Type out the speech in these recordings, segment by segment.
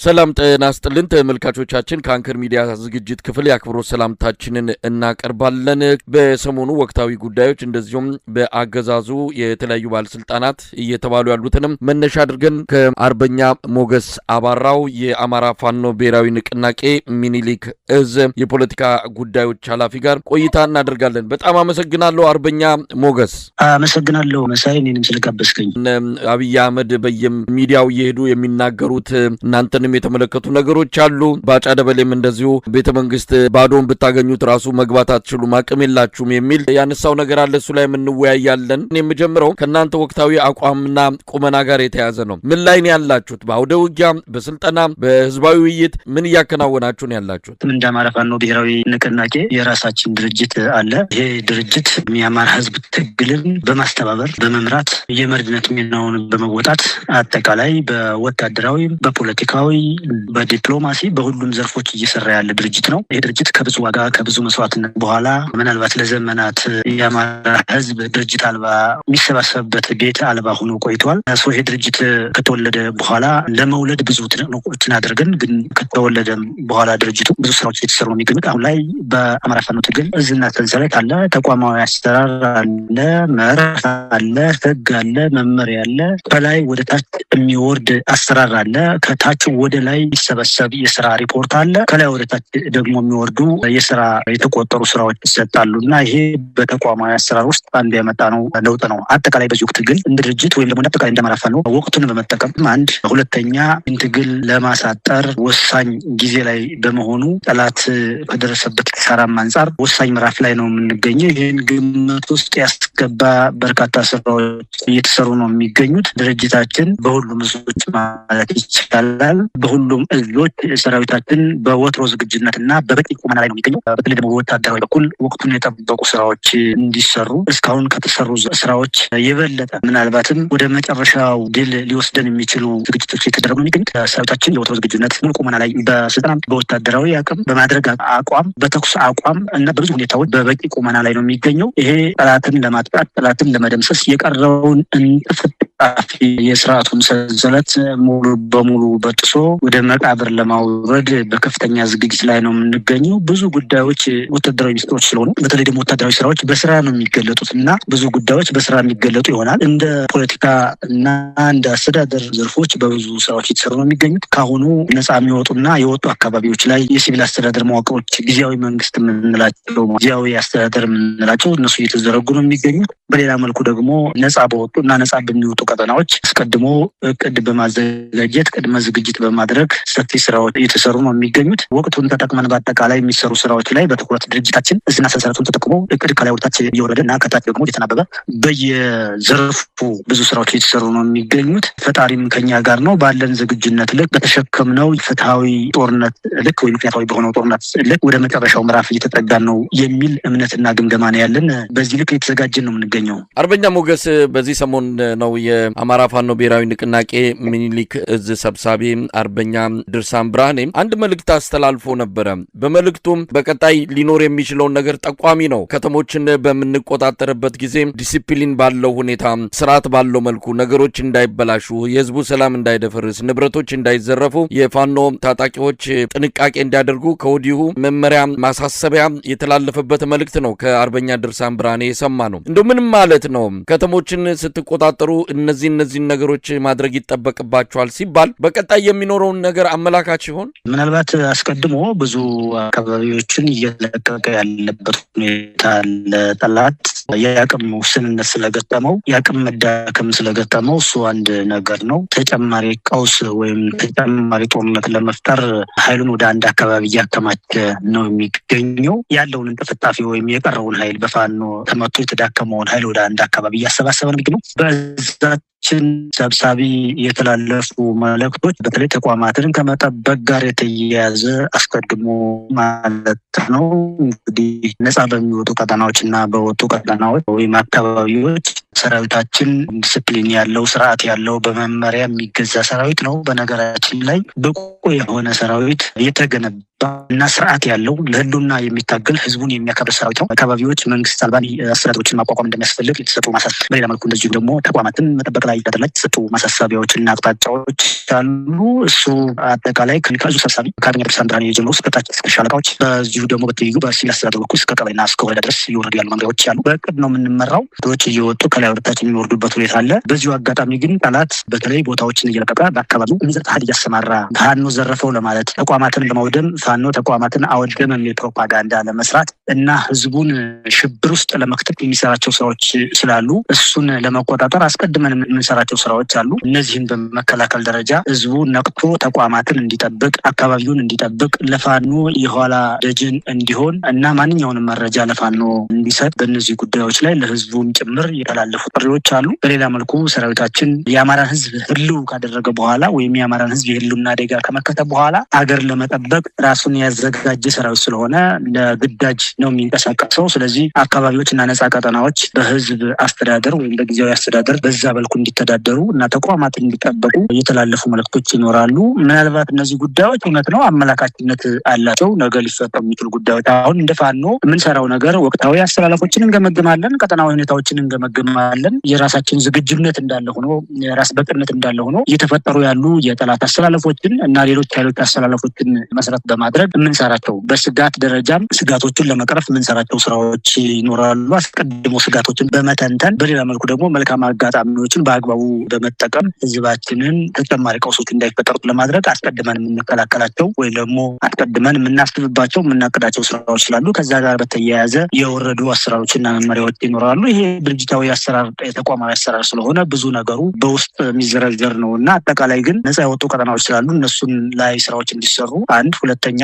ሰላም ጤና ይስጥልን ተመልካቾቻችን ከአንከር ሚዲያ ዝግጅት ክፍል ያክብሮት ሰላምታችንን እናቀርባለን። በሰሞኑ ወቅታዊ ጉዳዮች እንደዚሁም በአገዛዙ የተለያዩ ባለስልጣናት እየተባሉ ያሉትንም መነሻ አድርገን ከአርበኛ ሞገስ አባራው የአማራ ፋኖ ብሔራዊ ንቅናቄ ሚኒሊክ እዝ የፖለቲካ ጉዳዮች ኃላፊ ጋር ቆይታ እናደርጋለን። በጣም አመሰግናለሁ አርበኛ ሞገስ። አመሰግናለሁ መሳይ እኔንም ስለጋበዝከኝ። አብይ አህመድ በየሚዲያው እየሄዱ የሚናገሩት እናንተንም የተመለከቱ ነገሮች አሉ። ባጫ ደበሌም እንደዚሁ ቤተ መንግስት ባዶን ብታገኙት ራሱ መግባት አትችሉም አቅም የላችሁም የሚል ያነሳው ነገር አለ። እሱ ላይ እንወያያለን። የምጀምረው ከናንተ ወቅታዊ አቋምና ቁመና ጋር የተያዘ ነው። ምን ላይ ነው ያላችሁት? በአውደ ውጊያ፣ በስልጠና፣ በህዝባዊ ውይይት ምን እያከናወናችሁ ነው ያላችሁት? እንደ አማራ ፋኖ ብሔራዊ ንቅናቄ የራሳችን ድርጅት አለ። ይሄ ድርጅት የአማራ ህዝብ ትግልን በማስተባበር በመምራት የመሪነት ሚናውን በመወጣት አጠቃላይ በወታደራዊ በፖለቲካዊ በዲፕሎማሲ በሁሉም ዘርፎች እየሰራ ያለ ድርጅት ነው። ይሄ ድርጅት ከብዙ ዋጋ ከብዙ መስዋዕትነት በኋላ ምናልባት ለዘመናት የአማራ ህዝብ ድርጅት አልባ የሚሰባሰብበት ቤት አልባ ሆኖ ቆይቷል። ይሄ ድርጅት ከተወለደ በኋላ ለመውለድ ብዙ ትንቅንቆችን አድርገን ግን ከተወለደ በኋላ ድርጅቱ ብዙ ስራዎች እየተሰሩ ነው የሚገኙት። አሁን ላይ በአማራ ፋኖ ትግል እዝና ሰንሰለት አለ፣ ተቋማዊ አሰራር አለ፣ መርህ አለ፣ ህግ አለ፣ መመሪያ አለ። ከላይ ወደ ታች የሚወርድ አሰራር አለ። ከታች ወደ ላይ የሚሰበሰብ የስራ ሪፖርት አለ። ከላይ ወደ ታች ደግሞ የሚወርዱ የስራ የተቆጠሩ ስራዎች ይሰጣሉ እና ይሄ በተቋማዊ አሰራር ውስጥ አንድ ያመጣ ነው ለውጥ ነው። አጠቃላይ በዚህ ወቅት ትግል እንደ ድርጅት ወይም ደግሞ አጠቃላይ እንደ አማራ ፋኖ ወቅቱን በመጠቀም አንድ ሁለተኛ ትግል ለማሳጠር ወሳኝ ጊዜ ላይ በመሆኑ ጠላት ከደረሰበት ኪሳራም አንጻር ወሳኝ ምዕራፍ ላይ ነው የምንገኘው። ይህን ግምት ውስጥ ያስገባ በርካታ ስራዎች እየተሰሩ ነው የሚገኙት። ድርጅታችን በሁሉም እዞች ማለት ይቻላል በሁሉም እዞች ሰራዊታችን በወትሮ ዝግጁነትና በበቂ ቁመና ላይ ነው የሚገኘው። በተለይ ደግሞ በወታደራዊ በኩል ወቅቱን የጠበቁ ስራዎች እንዲሰሩ እስካሁን ከተሰሩ ስራዎች የበለጠ ምናልባትም ወደ መጨረሻው ድል ሊወስደን የሚችሉ ዝግጅቶች የተደረጉ ነው የሚገኙት። ሰራዊታችን የወትሮ ዝግጁነት ሙሉ ቁመና ላይ በስልጠና በወታደራዊ አቅም በማድረግ አቋም በተኩስ አቋም እና በብዙ ሁኔታዎች በበቂ ቁመና ላይ ነው የሚገኘው። ይሄ ጠላትን ለማጥቃት ጠላትን ለመደምሰስ የቀረውን እንጥፍጣፊ የስርዓቱን ሰንሰለት ሙሉ በሙሉ በጥሶ ወደ መቃብር ለማውረድ በከፍተኛ ዝግጅት ላይ ነው የምንገኘው። ብዙ ጉዳዮች ወታደራዊ ሚስጥሮች ስለሆኑ በተለይ ደግሞ ወታደራዊ ስራዎች በስራ ነው የሚገለጡት እና ብዙ ጉዳዮች በስራ የሚገለጡ ይሆናል። እንደ ፖለቲካ እና እንደ አስተዳደር ዘርፎች በብዙ ስራዎች የተሰሩ ነው የሚገኙት። ካሁኑ ነፃ የሚወጡና የወጡ አካባቢዎች ላይ የሲቪል አስተዳደር መዋቅሮች ጊዜያዊ መንግስት የምንላቸው ጊዜያዊ አስተዳደር የምንላቸው እነሱ እየተዘረጉ ነው የሚገኙት። በሌላ መልኩ ደግሞ ነፃ በወጡ እና ነፃ በሚወጡ ቀጠናዎች አስቀድሞ እቅድ በማዘጋጀት ቅድመ ዝግጅት በማድረግ ሰፊ ስራዎች እየተሰሩ ነው የሚገኙት። ወቅቱን ተጠቅመን በአጠቃላይ የሚሰሩ ስራዎች ላይ በትኩረት ድርጅታችን እዝና ሰንሰለቱን ተጠቅሞ እቅድ ከላይ ወደታች እየወረደ እና ከታች ደግሞ እየተናበበ በየዘርፉ ብዙ ስራዎች እየተሰሩ ነው የሚገኙት። ፈጣሪም ከኛ ጋር ነው። ባለን ዝግጁነት ልክ በተሸከምነው ፍትሃዊ ጦርነት ልክ ወይ ምክንያታዊ በሆነው ጦርነት ልክ ወደ መጨረሻው ምዕራፍ እየተጠጋን ነው የሚል እምነትና ግምገማ ነው ያለን። በዚህ ልክ እየተዘጋጀን ነው የምንገኘው። አርበኛ ሞገስ በዚህ ሰሞን ነው የአማራ ፋኖ ብሔራዊ ንቅናቄ ሚኒሊክ እዝ ሰብሳቢ አርበኛ ድርሳም ብርሃኔ አንድ መልእክት አስተላልፎ ነበረ። በመልእክቱም በቀጣይ ሊኖር የሚችለውን ነገር ጠቋሚ ነው። ከተሞችን በምንቆጣጠርበት ጊዜ ዲሲፕሊን ባለው ሁኔታ ስርዓት ባለው መልኩ ነገሮች እንዳይበላሹ፣ የህዝቡ ሰላም እንዳይደፈርስ፣ ንብረቶች እንዳይዘረፉ የፋኖ ታጣቂዎች ጥንቃቄ እንዲያደርጉ ከወዲሁ መመሪያ ማሳሰቢያ የተላለፈበት መልእክት ነው ከአርበኛ ድርሳም ብርሃኔ የሰማ ነው። እንደው ምን ማለት ነው? ከተሞችን ስትቆጣጠሩ እነዚህ ነገሮች ማድረግ ይጠበቅባቸዋል ሲባል በቀጣይ የሚኖረውን ነገር አመላካች ይሆን? ምናልባት አስቀድሞ ብዙ አካባቢዎችን እየለቀቀ ያለበት ሁኔታ ለጠላት የአቅም ውስንነት ስለገጠመው የአቅም መዳከም ስለገጠመው እሱ አንድ ነገር ነው። ተጨማሪ ቀውስ ወይም ተጨማሪ ጦርነት ለመፍጠር ኃይሉን ወደ አንድ አካባቢ እያከማቸ ነው የሚገኘው። ያለውን እንጥፍጣፊ ወይም የቀረውን ኃይል በፋኖ ተመቶ የተዳከመውን ኃይል ወደ አንድ አካባቢ እያሰባሰበ ነው የሚገኘው። በዛችን ሰብሳቢ የተላለፉ መልእክቶች በተለይ ተቋማትን ከመጠበቅ ጋር የተያያዘ አስቀድሞ ማለት ነው እንግዲህ ነፃ በሚወጡ ቀጠናዎች እና በወጡ ቀጠናዎች ወይም አካባቢዎች ሰራዊታችን ዲስፕሊን ያለው ስርዓት ያለው በመመሪያ የሚገዛ ሰራዊት ነው። በነገራችን ላይ ብቁ የሆነ ሰራዊት የተገነባ እና ስርዓት ያለው ለህልውና የሚታገል ህዝቡን የሚያከብር ሰራዊት ነው። አካባቢዎች መንግስት አልባ አስተዳደሮችን ማቋቋም እንደሚያስፈልግ የተሰጡ ማሳሰቢያ፣ በሌላ መልኩ እንደዚሁም ደግሞ ተቋማትን መጠበቅ ላይ የተሰጡ ማሳሰቢያዎችና አቅጣጫዎች አሉ። እሱ አጠቃላይ ከዙ ሰብሳቢ ከአርበኛ ድርሳን ብርሃኔ የጀምሮ እስከታች እስከ ሻለቃዎች፣ በዚሁ ደግሞ በትይዩ በሲቪል አስተዳደር በኩል እስከ ቀበሌና እስከ ወረዳ ድረስ እየወረዱ ያሉ መምሪያዎች አሉ። በእቅድ ነው የምንመራው። ዶች እየወጡ ከላይ ወደታች የሚወርዱበት ሁኔታ አለ። በዚሁ አጋጣሚ ግን ጠላት በተለይ ቦታዎችን እየለቀቀ በአካባቢው የሚዘርፍ ኃይል እያሰማራ ፋኖ ዘረፈው ለማለት ተቋማትን ለማውደም ፋኖ ተቋማትን አወደም የሚል ፕሮፓጋንዳ ለመስራት እና ህዝቡን ሽብር ውስጥ ለመክተት የሚሰራቸው ስራዎች ስላሉ እሱን ለመቆጣጠር አስቀድመን የምንሰራቸው ስራዎች አሉ። እነዚህን በመከላከል ደረጃ ህዝቡ ነቅቶ ተቋማትን እንዲጠብቅ፣ አካባቢውን እንዲጠብቅ፣ ለፋኖ የኋላ ደጅን እንዲሆን እና ማንኛውንም መረጃ ለፋኖ እንዲሰጥ በእነዚህ ጉዳዮች ላይ ለህዝቡም ጭምር የተላለፉ ጥሪዎች አሉ። በሌላ መልኩ ሰራዊታችን የአማራን ህዝብ ህልው ካደረገ በኋላ ወይም የአማራን ህዝብ የህልውና አደጋ ከመከተ በኋላ አገር ለመጠበቅ ራሱን ያዘጋጀ ሰራዊት ስለሆነ ለግዳጅ ነው የሚንቀሳቀሰው። ስለዚህ አካባቢዎች እና ነጻ ቀጠናዎች በህዝብ አስተዳደር ወይም በጊዜያዊ አስተዳደር በዛ በልኩ እንዲተዳደሩ እና ተቋማትን እንዲጠበቁ የተላለፉ መልእክቶች ይኖራሉ። ምናልባት እነዚህ ጉዳዮች እውነት ነው አመላካችነት አላቸው፣ ነገ ሊፈጠሩ የሚችሉ ጉዳዮች። አሁን እንደ ፋኖ የምንሰራው ነገር ወቅታዊ አስተላለፎችን እንገመግማለን፣ ቀጠናዊ ሁኔታዎችን እንገመግማለን። የራሳችን ዝግጁነት እንዳለ ሆኖ የራስ በቅነት እንዳለ ሆኖ እየተፈጠሩ ያሉ የጠላት አስተላለፎችን እና ሌሎች ኃይሎች አስተላለፎችን መሰረት በማድረግ የምንሰራቸው በስጋት ደረጃም ስጋቶችን ለመቅረፍ የምንሰራቸው ስራዎች ይኖራሉ። አስቀድሞ ስጋቶችን በመተንተን በሌላ መልኩ ደግሞ መልካም አጋጣሚዎችን በአግባቡ በመጠቀም ህዝባችንን ተጨማሪ ቀውሶች እንዳይፈጠሩ ለማድረግ አስቀድመን የምንከላከላቸው ወይም ደግሞ አስቀድመን የምናስብባቸው የምናቅዳቸው ስራዎች ስላሉ ከዛ ጋር በተያያዘ የወረዱ አሰራሮችና መመሪያዎች ይኖራሉ። ይሄ ድርጅታዊ አሰራር የተቋማዊ አሰራር ስለሆነ ብዙ ነገሩ በውስጥ የሚዘረዘር ነው እና አጠቃላይ ግን ነጻ የወጡ ቀጠናዎች ስላሉ እነሱን ላይ ስራዎች እንዲሰሩ አንድ፣ ሁለተኛ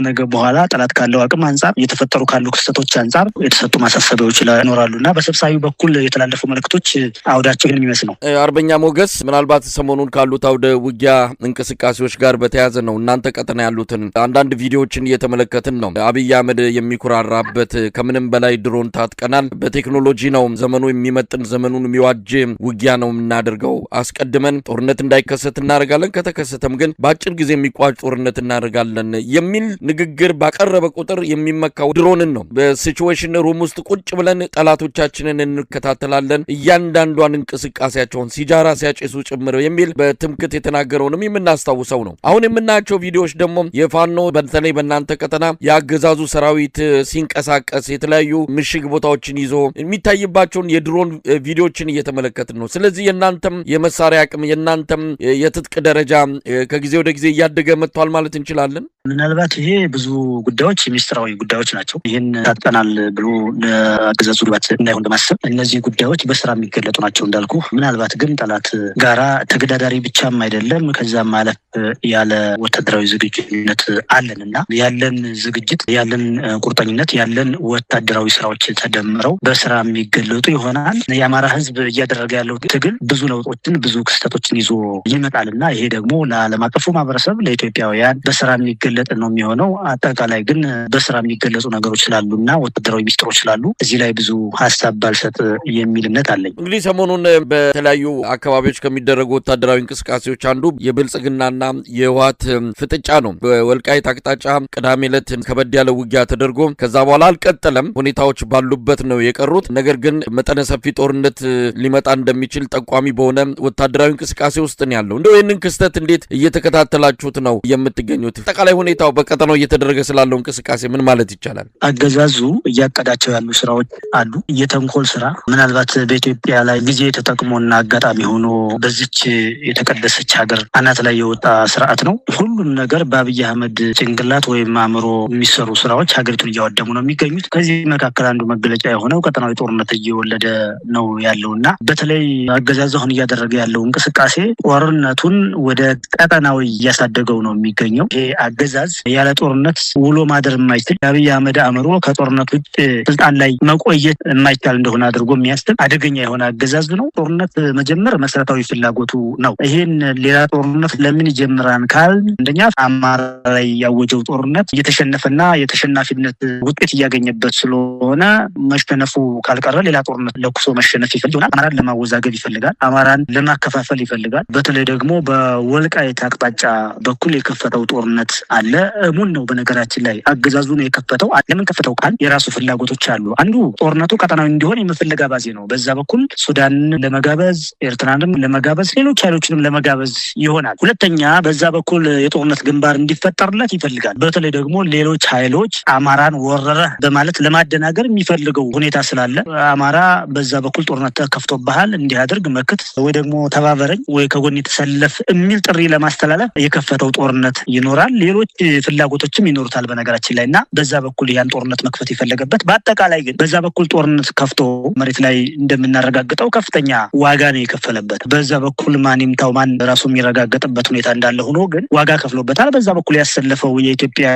ነገ በኋላ ጠላት ካለው አቅም አንጻር እየተፈጠሩ ካሉ ክስተቶች አንጻር የተሰጡ ማሳሰቢያዎች ይኖራሉ እና በሰብሳቢው በኩል የተላለፉ መልእክቶች አውዳቸው ይህን የሚመስል ነው። አርበኛ ሞገስ፣ ምናልባት ሰሞኑን ካሉት አውደ ውጊያ እንቅስቃሴዎች ጋር በተያያዘ ነው እናንተ ቀጠና ያሉትን አንዳንድ ቪዲዮዎችን እየተመለከትን ነው። አብይ አህመድ የሚኮራራበት ከምንም በላይ ድሮን ታጥቀናል፣ በቴክኖሎጂ ነው ዘመኑ የሚመጥን ዘመኑን የሚዋጅ ውጊያ ነው የምናደርገው፣ አስቀድመን ጦርነት እንዳይከሰት እናደርጋለን፣ ከተከሰተም ግን በአጭር ጊዜ የሚቋጭ ጦርነት እናደርጋለን የሚል ንግግር ባቀረበ ቁጥር የሚመካው ድሮንን ነው። በሲቹዌሽን ሩም ውስጥ ቁጭ ብለን ጠላቶቻችንን እንከታተላለን፣ እያንዳንዷን እንቅስቃሴያቸውን ሲጃራ ሲያጨሱ ጭምር የሚል በትምክት የተናገረውንም የምናስታውሰው ነው። አሁን የምናያቸው ቪዲዮዎች ደግሞ የፋኖ በተለይ በእናንተ ቀጠና የአገዛዙ ሰራዊት ሲንቀሳቀስ የተለያዩ ምሽግ ቦታዎችን ይዞ የሚታይባቸውን የድሮን ቪዲዮዎችን እየተመለከትን ነው። ስለዚህ የእናንተም የመሳሪያ አቅም የእናንተም የትጥቅ ደረጃ ከጊዜ ወደ ጊዜ እያደገ መጥቷል ማለት እንችላለን። ምናልባት ይሄ ብዙ ጉዳዮች ሚስጥራዊ ጉዳዮች ናቸው። ይህን ታጥቀናል ብሎ ለአገዛዙ ግባት እንዳይሆን በማሰብ እነዚህ ጉዳዮች በስራ የሚገለጡ ናቸው እንዳልኩ። ምናልባት ግን ጠላት ጋራ ተገዳዳሪ ብቻም አይደለም ከዛም ማለፍ ያለ ወታደራዊ ዝግጁነት አለን እና ያለን ዝግጅት ያለን ቁርጠኝነት ያለን ወታደራዊ ስራዎች ተደምረው በስራ የሚገለጡ ይሆናል። የአማራ ህዝብ እያደረገ ያለው ትግል ብዙ ለውጦችን ብዙ ክስተቶችን ይዞ ይመጣል እና ይሄ ደግሞ ለዓለም አቀፉ ማህበረሰብ ለኢትዮጵያውያን በስራ የሚገለጥ ነው የሚሆነው። አጠቃላይ ግን በስራ የሚገለጹ ነገሮች ስላሉ እና ወታደራዊ ሚስጥሮች ስላሉ እዚህ ላይ ብዙ ሀሳብ ባልሰጥ የሚል እምነት አለኝ። እንግዲህ ሰሞኑን በተለያዩ አካባቢዎች ከሚደረጉ ወታደራዊ እንቅስቃሴዎች አንዱ የብልጽግናና የህወሓት ፍጥጫ ነው። በወልቃይት አቅጣጫ ቅዳሜ ዕለት ከበድ ያለ ውጊያ ተደርጎ ከዛ በኋላ አልቀጠለም። ሁኔታዎች ባሉበት ነው የቀሩት። ነገር ግን መጠነ ሰፊ ጦርነት ሊመጣ እንደሚችል ጠቋሚ በሆነ ወታደራዊ እንቅስቃሴ ውስጥ ነው ያለው። እንደው ይህንን ክስተት እንዴት እየተከታተላችሁት ነው የምትገኙት? አጠቃላይ ሁኔታው በቀጠናው እየተደረገ ስላለው እንቅስቃሴ ምን ማለት ይቻላል? አገዛዙ እያቀዳቸው ያሉ ስራዎች አሉ። የተንኮል ስራ ምናልባት በኢትዮጵያ ላይ ጊዜ ተጠቅሞና አጋጣሚ ሆኖ በዚች የተቀደሰች ሀገር አናት ላይ የወጣ ስርዓት ነው። ሁሉም ነገር በአብይ አህመድ ጭንቅላት ወይም አእምሮ የሚሰሩ ስራዎች ሀገሪቱን እያወደሙ ነው የሚገኙት። ከዚህ መካከል አንዱ መገለጫ የሆነው ቀጠናዊ ጦርነት እየወለደ ነው ያለው እና በተለይ አገዛዙ አሁን እያደረገ ያለው እንቅስቃሴ ጦርነቱን ወደ ቀጠናዊ እያሳደገው ነው የሚገኘው። ይሄ አገዛዝ ያለ ጦርነት ውሎ ማደር የማይችል የአብይ አህመድ አእምሮ ከጦርነት ውጭ ስልጣን ላይ መቆየት የማይቻል እንደሆነ አድርጎ የሚያስብ አደገኛ የሆነ አገዛዝ ነው። ጦርነት መጀመር መሰረታዊ ፍላጎቱ ነው። ይሄን ሌላ ጦርነት ለምን ይጀምራል ካል አንደኛ አማራ ላይ ያወጀው ጦርነት እየተሸነፈና የተሸናፊነት ውጤት እያገኘበት ስለሆነ መሸነፉ ካልቀረ ሌላ ጦርነት ለኩሶ መሸነፍ ይፈልጋል። አማራን ለማወዛገብ ይፈልጋል። አማራን ለማከፋፈል ይፈልጋል። በተለይ ደግሞ በወልቃይት አቅጣጫ በኩል የከፈተው ጦርነት አለ። ሙን ነው በነገራችን ላይ አገዛዙ ነው የከፈተው። ለምን ከፈተው ካል የራሱ ፍላጎቶች አሉ። አንዱ ጦርነቱ ቀጠናዊ እንዲሆን የመፈለግ አባዜ ነው። በዛ በኩል ሱዳንን ለመጋበዝ፣ ኤርትራንም ለመጋበዝ፣ ሌሎች ኃይሎችንም ለመጋበዝ ይሆናል። ሁለተኛ በዛ በኩል የጦርነት ግንባር እንዲፈጠርለት ይፈልጋል። በተለይ ደግሞ ሌሎች ኃይሎች አማራን ወረረ በማለት ለማደናገር የሚፈልገው ሁኔታ ስላለ አማራ በዛ በኩል ጦርነት ተከፍቶብሃል እንዲያደርግ መክት ወይ ደግሞ ተባበረኝ ወይ ከጎን የተሰለፍ የሚል ጥሪ ለማስተላለፍ የከፈተው ጦርነት ይኖራል። ሌሎች ፍላጎቶችም ይኖሩታል በነገራችን ላይ እና በዛ በኩል ያን ጦርነት መክፈት የፈለገበት። በአጠቃላይ ግን በዛ በኩል ጦርነት ከፍቶ መሬት ላይ እንደምናረጋግጠው ከፍተኛ ዋጋ ነው የከፈለበት። በዛ በኩል ማን ይምታው ማን ራሱ የሚረጋገጥበት ሁኔታ እንዳለ ሆኖ ግን ዋጋ ከፍሎበታል። በዛ በኩል ያሰለፈው የኢትዮጵያ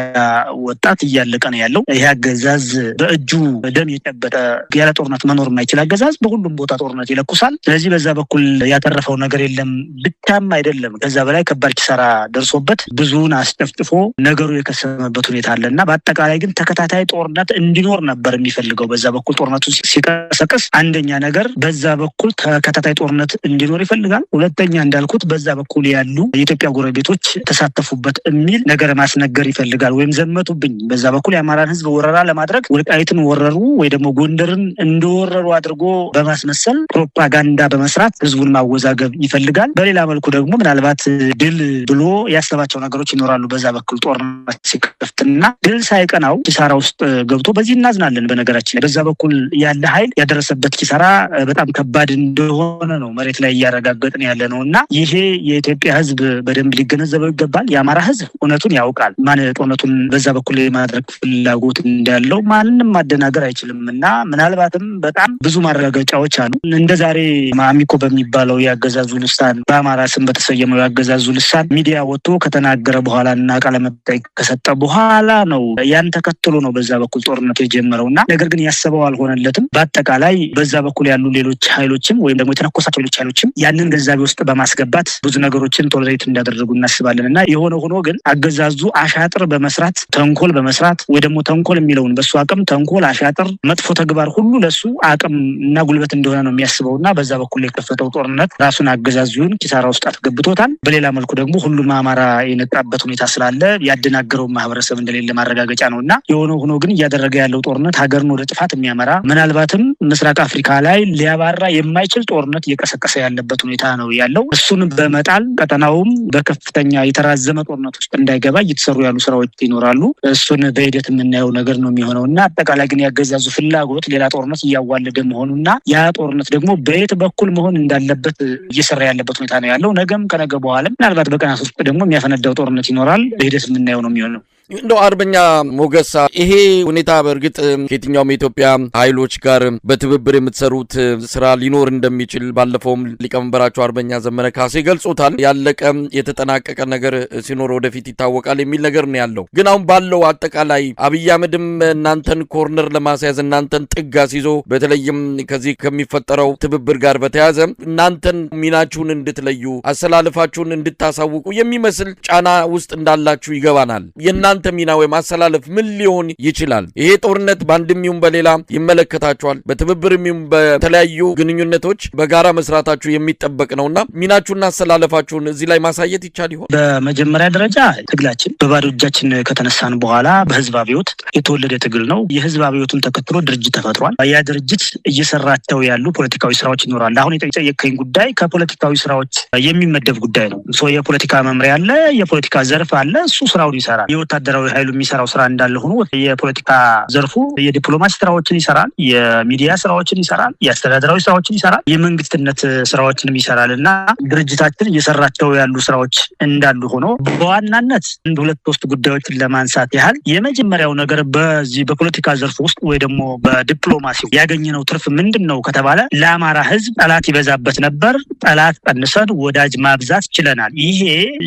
ወጣት እያለቀ ነው ያለው። ይሄ አገዛዝ በእጁ ደም የጨበጠ ያለ ጦርነት መኖር የማይችል አገዛዝ በሁሉም ቦታ ጦርነት ይለኩሳል። ስለዚህ በዛ በኩል ያተረፈው ነገር የለም ብቻም አይደለም፣ ከዛ በላይ ከባድ ኪሳራ ደርሶበት ብዙውን አስጨፍጭፎ ነገሩ የከሰመበት ሁኔታ አለ እና በአጠቃላይ ግን ተከታታይ ጦርነት እንዲኖር ነበር የሚፈልገው። በዛ በኩል ጦርነቱ ሲቀሰቅስ አንደኛ ነገር በዛ በኩል ተከታታይ ጦርነት እንዲኖር ይፈልጋል። ሁለተኛ እንዳልኩት በዛ በኩል ያሉ የኢትዮጵያ ጎረቤቶች ተሳተፉበት የሚል ነገር ማስነገር ይፈልጋል። ወይም ዘመቱብኝ በዛ በኩል የአማራን ሕዝብ ወረራ ለማድረግ ወልቃይትን ወረሩ ወይ ደግሞ ጎንደርን እንደወረሩ አድርጎ በማስመሰል ፕሮፓጋንዳ በመስራት ሕዝቡን ማወዛገብ ይፈልጋል። በሌላ መልኩ ደግሞ ምናልባት ድል ብሎ ያሰባቸው ነገሮች ይኖራሉ። በዛ በኩል ጦርነት ሲከፍትና ድል ሳይቀናው ኪሳራ ውስጥ ገብቶ በዚህ እናዝናለን። በነገራችን ላይ በዛ በኩል ያለ ኃይል ያደረሰበት ኪሳራ በጣም ከባድ እንደሆነ ነው መሬት ላይ እያረጋገጥን ያለ ነው እና ይሄ የኢትዮጵያ ሕዝብ በደንብ ሊገነዘበው ይገባል። የአማራ ሕዝብ እውነቱን ያውቃል። ማን ጦርነቱን በዛ በኩል የማድረግ ፍላጎት እንዳለው ማንንም ማደናገር አይችልም እና ምናልባትም በጣም ብዙ ማረጋገጫዎች አሉ። እንደ ዛሬ አሚኮ በሚባለው ያገዛዙ ልሳን በአማራ ስም በተሰየመው ያገዛዙ ልሳን ሚዲያ ወጥቶ ከተናገረ በኋላ እና ቃለ መጠይቅ ከሰጠ በኋላ ነው ያን ተከትሎ ነው በዛ በኩል ጦርነቱ የጀመረው እና ነገር ግን ያሰበው አልሆነለትም። በአጠቃላይ በዛ በኩል ያሉ ሌሎች ኃይሎችም ወይም ደግሞ የተነኮሳቸው ሌሎች ኃይሎችም ያንን ገንዘብ ውስጥ በማስገባት ብዙ ነገሮችን ቶለሬት እንዳደረጉ እናስባለን እና የሆነ ሆኖ ግን አገዛዙ አሻጥር በመስራት ተንኮል በመስራት ወይ ደግሞ ተንኮል የሚለውን በሱ አቅም ተንኮል፣ አሻጥር፣ መጥፎ ተግባር ሁሉ ለሱ አቅም እና ጉልበት እንደሆነ ነው የሚያስበው እና በዛ በኩል የከፈተው ጦርነት ራሱን አገዛዙን ኪሳራ ውስጥ አስገብቶታል። በሌላ መልኩ ደግሞ ሁሉም አማራ የነጣበት ሁኔታ ስላለ ያደናገረው ማህበረሰብ እንደሌለ ማረጋገጫ ነው እና የሆነ ሆኖ ግን እያደረገ ያለው ጦርነት ሀገርን ወደ ጥፋት የሚያመራ ምናልባትም ምስራቅ አፍሪካ ላይ ሊያባራ የማይችል ጦርነት እየቀሰቀሰ ያለበት ሁኔታ ነው ያለው። እሱን በመጣል ቀጠናውም በከፍተኛ የተራዘመ ጦርነት ውስጥ እንዳይገባ እየተሰሩ ያሉ ስራዎች ይኖራሉ። እሱን በሂደት የምናየው ነገር ነው የሚሆነው እና አጠቃላይ ግን ያገዛዙ ፍላጎት ሌላ ጦርነት እያዋለደ መሆኑና ያ ጦርነት ደግሞ በየት በኩል መሆን እንዳለበት እየሰራ ያለበት ሁኔታ ነው ያለው። ነገም ከነገ በኋላ ምናልባት በቀናት ውስጥ ደግሞ የሚያፈነዳው ጦርነት ይኖራል። በሂደት የምናየው ነው የሚሆነው። እንደው አርበኛ ሞገሳ ይሄ ሁኔታ በእርግጥ ከየትኛውም የኢትዮጵያ ኃይሎች ጋር በትብብር የምትሰሩት ስራ ሊኖር እንደሚችል ባለፈውም ሊቀመንበራቸው አርበኛ ዘመነ ካሴ ገልጾታል። ያለቀ የተጠናቀቀ ነገር ሲኖር ወደፊት ይታወቃል የሚል ነገር ነው ያለው። ግን አሁን ባለው አጠቃላይ አብይ አህመድም እናንተን ኮርነር ለማስያዝ እናንተን ጥግ አስይዞ በተለይም ከዚህ ከሚፈጠረው ትብብር ጋር በተያያዘ እናንተን ሚናችሁን እንድትለዩ አሰላለፋችሁን እንድታሳውቁ የሚመስል ጫና ውስጥ እንዳላችሁ ይገባናል። የእናንተ ሚና ወይም አሰላለፍ ምን ሊሆን ይችላል? ይሄ ጦርነት በአንድም ይሁን በሌላ ይመለከታችኋል። በትብብርም ይሁን በተለያዩ ግንኙነቶች በጋራ መስራታችሁ የሚጠበቅ ነውና ሚናችሁና አሰላለፋችሁን እዚህ ላይ ማሳየት ይቻል ይሆን? በመጀመሪያ ደረጃ ትግላችን በባዶ እጃችን ከተነሳን በኋላ በህዝብ አብዮት የተወለደ ትግል ነው። የህዝብ አብዮቱን ተከትሎ ድርጅት ተፈጥሯል። ያ ድርጅት እየሰራቸው ያሉ ፖለቲካዊ ስራዎች ይኖራል። አሁን የጠየቀኝ ጉዳይ ከፖለቲካዊ ስራዎች የሚመደብ ጉዳይ ነው። የፖለቲካ መምሪያ አለ፣ የፖለቲካ ዘርፍ አለ። እሱ ስራውን ይሰራል። የወታደራዊ ኃይሉ የሚሰራው ስራ እንዳለ ሆኖ የፖለቲካ ዘርፉ የዲፕሎማሲ ስራዎችን ይሰራል፣ የሚዲያ ስራዎችን ይሰራል፣ የአስተዳደራዊ ስራዎችን ይሰራል፣ የመንግስትነት ስራዎችንም ይሰራል እና ድርጅታችን እየሰራቸው ያሉ ስራዎች እንዳሉ ሆኖ በዋናነት አንድ ሁለት ሶስት ጉዳዮችን ለማንሳት ያህል የመጀመሪያው ነገር በዚህ በፖለቲካ ዘርፉ ውስጥ ወይ ደግሞ በዲፕሎማሲው ያገኘነው ትርፍ ምንድን ነው ከተባለ ለአማራ ህዝብ ጠላት ይበዛበት ነበር። ጠላት ቀንሰን ወዳጅ ማብዛት ችለናል። ይሄ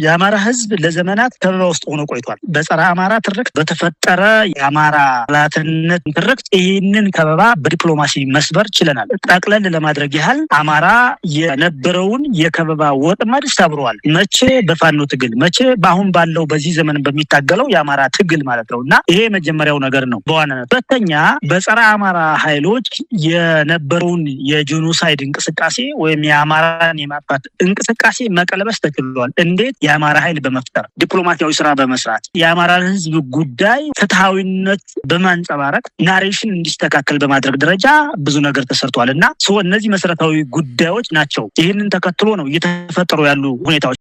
የአማራ ህዝብ ለዘመናት ከበባ ውስጥ ሆኖ ቆይቷል። በጸረ አማራ ትርክት በተፈጠረ የአማራ ጠላትነት ትርክት ይህንን ከበባ በዲፕሎማሲ መስበር ችለናል። ጠቅለል ለማድረግ ያህል አማራ የነበረውን የከበባ ወጥመድ ሰብሯል። መቼ? በፋኖ ትግል። መቼ? በአሁን ባለው በዚህ ዘመን በሚታገለው የአማራ ትግል ማለት ነው። እና ይሄ መጀመሪያው ነገር ነው በዋናነት። ሁለተኛ በጸረ አማራ ኃይሎች የነበረውን የጄኖሳይድ እንቅስቃሴ ወይም የአማራን የማጥፋት እንቅስቃሴ መቀልበስ ተችሏል። እንዴት? የአማራ ኃይል በመፍጠር ዲፕሎማሲያዊ ስራ በመስራት የአማራን ህዝብ ጉዳይ ፍትሐዊነት በማንጸባረቅ ናሬሽን እንዲስተካከል በማድረግ ደረጃ ብዙ ነገር ተሰርቷል እና እነዚህ መሰረታዊ ጉዳዮች ናቸው። ይህንን ተከትሎ ነው እየተፈጠሩ ያሉ ሁኔታዎች